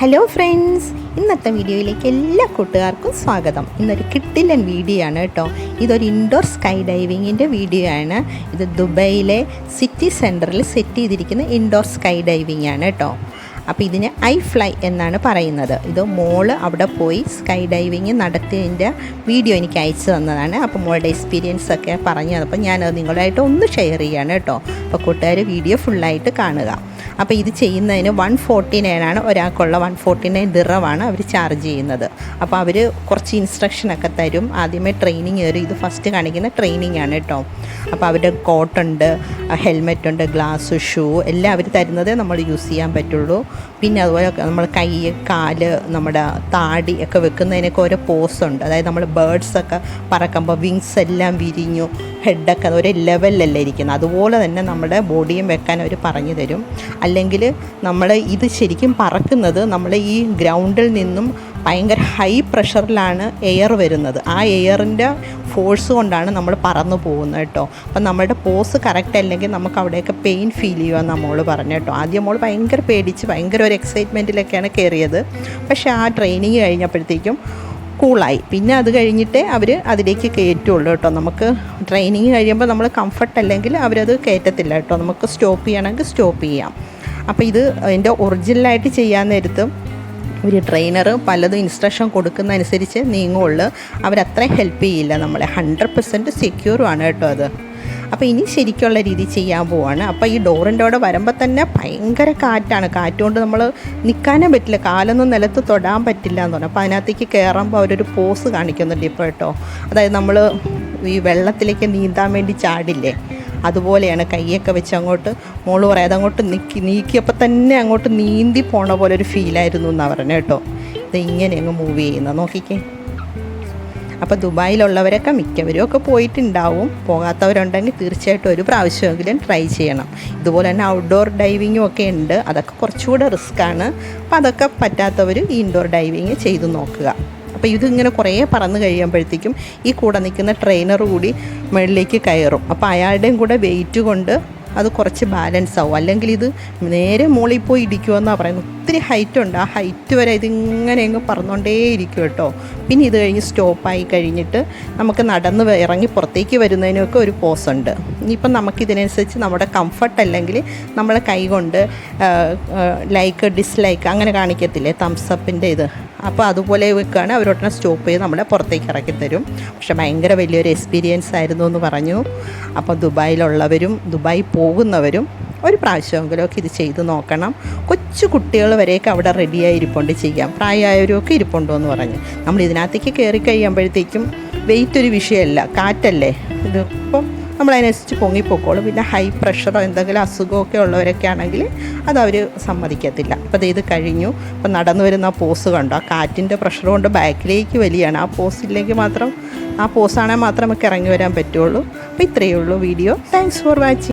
Hello friends, ഇന്നത്തെ വീഡിയോയിലേക്ക് എല്ലാ കൂട്ടുകാർക്കും സ്വാഗതം. ഇന്നൊരു കിടിലൻ വീഡിയോ ആണ് കേട്ടോ. ഇതൊരു ഇൻഡോർ സ്കൈ ഡൈവിങ്ങിൻ്റെ വീഡിയോ ആണ്. ഇത് ദുബൈയിലെ സിറ്റി സെൻറ്ററിൽ സെറ്റ് ചെയ്തിരിക്കുന്ന ഇൻഡോർ സ്കൈ ഡൈവിംഗ് ആണ് കേട്ടോ. അപ്പോൾ ഇതിന് iFly എന്നാണ് പറയുന്നത്. ഇത് മോള് അവിടെ പോയി സ്കൈ ഡൈവിങ് നടത്തിയതിൻ്റെ വീഡിയോ എനിക്ക് അയച്ചു തന്നതാണ്. അപ്പോൾ മോളുടെ എക്സ്പീരിയൻസ് ഒക്കെ പറഞ്ഞു തന്നപ്പോൾ ഞാനത് നിങ്ങളുമായിട്ട് ഒന്ന് ഷെയർ ചെയ്യാണ് കേട്ടോ. അപ്പോൾ കൂട്ടുകാർ വീഡിയോ ഫുള്ളായിട്ട് കാണുക. അപ്പോൾ ഇത് ചെയ്യുന്നതിന് 149 ഒരാൾക്കുള്ള 149 ദിറമാണ് അവർ ചാർജ് ചെയ്യുന്നത്. അപ്പോൾ അവർ കുറച്ച് ഇൻസ്ട്രക്ഷനൊക്കെ തരും. ആദ്യമേ ട്രെയിനിങ് തരും. ഇത് ഫസ്റ്റ് കാണിക്കുന്ന ട്രെയിനിങ് ആണ് കേട്ടോ. അപ്പോൾ അവരുടെ കോട്ടുണ്ട്, ഹെൽമെറ്റുണ്ട്, ഗ്ലാസ്, ഷൂ എല്ലാം അവർ തരുന്നതേ നമ്മൾ യൂസ് ചെയ്യാൻ പറ്റുള്ളൂ. പിന്നെ അതുപോലെ നമ്മൾ കൈ, കാല്, നമ്മുടെ താടി ഒക്കെ വെക്കുന്നതിനൊക്കെ ഓരോ പോസുണ്ട്. അതായത് നമ്മൾ ബേർഡ്സൊക്കെ പറക്കുമ്പോൾ വിങ്സ് എല്ലാം വിരിഞ്ഞു, ഹെഡൊക്കെ ഒരു ലെവലിലല്ലേ ഇരിക്കുന്നത്, അതുപോലെ തന്നെ നമ്മുടെ ബോഡിയും വെക്കാൻ അവർ പറഞ്ഞു തരും. അല്ലെങ്കിൽ നമ്മൾ ഇത് ശരിക്കും പറക്കുന്നത് നമ്മൾ ഈ ഗ്രൗണ്ടിൽ നിന്നും ഭയങ്കര ഹൈ പ്രഷറിലാണ് എയർ വരുന്നത്. ആ എയറിൻ്റെ ഫോഴ്സ് കൊണ്ടാണ് നമ്മൾ പറന്നു പോകുന്നത് കേട്ടോ. അപ്പം നമ്മുടെ പോസ് കറക്റ്റ് അല്ലെങ്കിൽ നമുക്ക് അവിടെയൊക്കെ പെയിൻ ഫീൽ ചെയ്യുമെന്നാണ് മോള് പറഞ്ഞു കേട്ടോ. ആദ്യം മോൾ ഭയങ്കര പേടിച്ച് ഭയങ്കര ഒരു എക്സൈറ്റ്മെൻറ്റിലൊക്കെയാണ് കയറിയത്. പക്ഷേ ആ ട്രെയിനിങ് കഴിഞ്ഞപ്പോഴത്തേക്കും കൂളായി. പിന്നെ അത് കഴിഞ്ഞിട്ട് അവർ അതിലേക്ക് കയറ്റുള്ളൂ കേട്ടോ. നമുക്ക് ട്രെയിനിങ് കഴിയുമ്പോൾ നമ്മൾ കംഫർട്ട് അല്ലെങ്കിൽ അവരത് കയറ്റത്തില്ല കേട്ടോ. നമുക്ക് സ്റ്റോപ്പ് ചെയ്യണമെങ്കിൽ സ്റ്റോപ്പ് ചെയ്യാം. അപ്പോൾ ഇത് അതിൻ്റെ ഒറിജിനലായിട്ട് ചെയ്യാൻ നേരത്തും ഒരു ട്രെയിനർ പലതും ഇൻസ്ട്രക്ഷൻ കൊടുക്കുന്നതനുസരിച്ച് നീങ്ങുള്ളൂ. അവരത്രയും ഹെൽപ്പ് ചെയ്യില്ല നമ്മളെ. 100% സെക്യൂറുമാണ് കേട്ടോ അത്. അപ്പോൾ ഇനി ശരിക്കുള്ള രീതി ചെയ്യാൻ പോവാണ്. അപ്പോൾ ഈ ഡോറിൻ്റെ അവിടെ വരുമ്പോൾ തന്നെ ഭയങ്കര കാറ്റാണ്. കാറ്റുകൊണ്ട് നമ്മൾ നിൽക്കാനേ പറ്റില്ല, കാലൊന്നും നിലത്ത് തൊടാൻ പറ്റില്ല എന്ന് പറഞ്ഞു. അപ്പോൾ അതിനകത്തേക്ക് കയറുമ്പോൾ അവരൊരു പോസ് കാണിക്കുന്നുണ്ട് ഇപ്പോൾ കേട്ടോ. അതായത് നമ്മൾ ഈ വെള്ളത്തിലേക്ക് നീന്താൻ വേണ്ടി ചാടില്ലേ, അതുപോലെയാണ് കൈയൊക്കെ വെച്ച് അങ്ങോട്ട് മോള് പറയാം അതങ്ങോട്ട് നീക്കിയപ്പോൾ തന്നെ അങ്ങോട്ട് നീന്തി പോണ പോലെ ഒരു ഫീലായിരുന്നു എന്നാണ് പറഞ്ഞത് കേട്ടോ. ഇത് ഇങ്ങനെ അങ്ങ് മൂവ് ചെയ്യുന്നത് നോക്കിക്കേ. അപ്പോൾ ദുബായിലുള്ളവരൊക്കെ മിക്കവരും ഒക്കെ പോയിട്ടുണ്ടാവും. പോകാത്തവരുണ്ടെങ്കിൽ തീർച്ചയായിട്ടും ഒരു പ്രാവശ്യമെങ്കിലും ട്രൈ ചെയ്യണം. ഇതുപോലെ തന്നെ ഔട്ട്ഡോർ ഡൈവിങ്ങും ഒക്കെ ഉണ്ട്. അതൊക്കെ കുറച്ചുകൂടെ റിസ്ക്കാണ്. അപ്പോൾ അതൊക്കെ പറ്റാത്തവർ ഈ ഇൻഡോർ ഡൈവിങ് ചെയ്ത് നോക്കുക. അപ്പോൾ ഇതിങ്ങനെ കുറേ പറന്ന് കഴിയുമ്പോഴത്തേക്കും ഈ കൂടെ നിൽക്കുന്ന ട്രെയിനർ കൂടി മുകളിലേക്ക് കയറും. അപ്പോൾ അയാളുടെയും കൂടെ വെയിറ്റ് കൊണ്ട് അത് കുറച്ച് ബാലൻസ് ആവും. അല്ലെങ്കിൽ ഇത് നേരെ മുകളിൽ പോയി ഇടിക്കുമെന്നാണ് പറയുന്നത്. ഒത്തിരി ഹൈറ്റ് ഉണ്ട്. ആ ഹൈറ്റ് വരെ ഇതിങ്ങനെ അങ്ങ് പറന്നുകൊണ്ടേ ഇരിക്കും കേട്ടോ. പിന്നെ ഇത് കഴിഞ്ഞ് സ്റ്റോപ്പായി കഴിഞ്ഞിട്ട് നമുക്ക് നടന്ന് ഇറങ്ങി പുറത്തേക്ക് വരുന്നതിനൊക്കെ ഒരു പോസുണ്ട്. ഇനിയിപ്പം നമുക്കിതിനനുസരിച്ച് നമ്മുടെ കംഫർട്ട് അല്ലെങ്കിൽ നമ്മളെ കൈ കൊണ്ട് ലൈക്ക് ഡിസ്ലൈക്ക് അങ്ങനെ കാണിക്കത്തില്ലേ, തംസപ്പിൻ്റെ ഇത്, അപ്പോൾ അതുപോലെ വെക്കുകയാണ്. അവരോടനെ സ്റ്റോപ്പ് ചെയ്ത് നമ്മളെ പുറത്തേക്ക് ഇറക്കി തരും. പക്ഷേ ഭയങ്കര വലിയൊരു എക്സ്പീരിയൻസ് ആയിരുന്നു എന്ന് പറഞ്ഞു. അപ്പോൾ ദുബായിലുള്ളവരും ദുബായി പോകുന്നവരും ഒരു പ്രാവശ്യമെങ്കിലും ഒക്കെ ഇത് ചെയ്ത് നോക്കണം. കൊച്ചു കുട്ടികൾ വരെയൊക്കെ അവിടെ റെഡിയായി ഇരിപ്പുണ്ട് ചെയ്യാം. പ്രായമായവരൊക്കെ ഇരിപ്പുണ്ടോ എന്ന് പറഞ്ഞ്. നമ്മൾ ഇതിനകത്തേക്ക് കയറി കഴിയുമ്പോഴത്തേക്കും വെയിറ്റ് ഒരു വിഷയമല്ല, കാറ്റല്ലേ ഇതിപ്പം നമ്മളതിനനുസരിച്ച് പൊങ്ങിപ്പോക്കോളും. പിന്നെ ഹൈ പ്രഷറോ എന്തെങ്കിലും അസുഖമൊക്കെ ഉള്ളവരൊക്കെ ആണെങ്കിൽ അതവർ സമ്മതിക്കത്തില്ല. അപ്പോൾ ഇത് കഴിഞ്ഞു. അപ്പോൾ നടന്നു വരുന്ന ആ പോസ് കണ്ടോ, ആ കാറ്റിൻ്റെ പ്രഷർ കൊണ്ട് ബാക്കിലേക്ക് വലിയാണ്. ആ പോസില്ലെങ്കിൽ മാത്രം, ആ പോസാണെങ്കിൽ മാത്രം നമുക്ക് ഇറങ്ങി വരാൻ പറ്റുള്ളൂ. അപ്പോൾ ഇത്രയേ ഉള്ളൂ വീഡിയോ. Thanks for watching.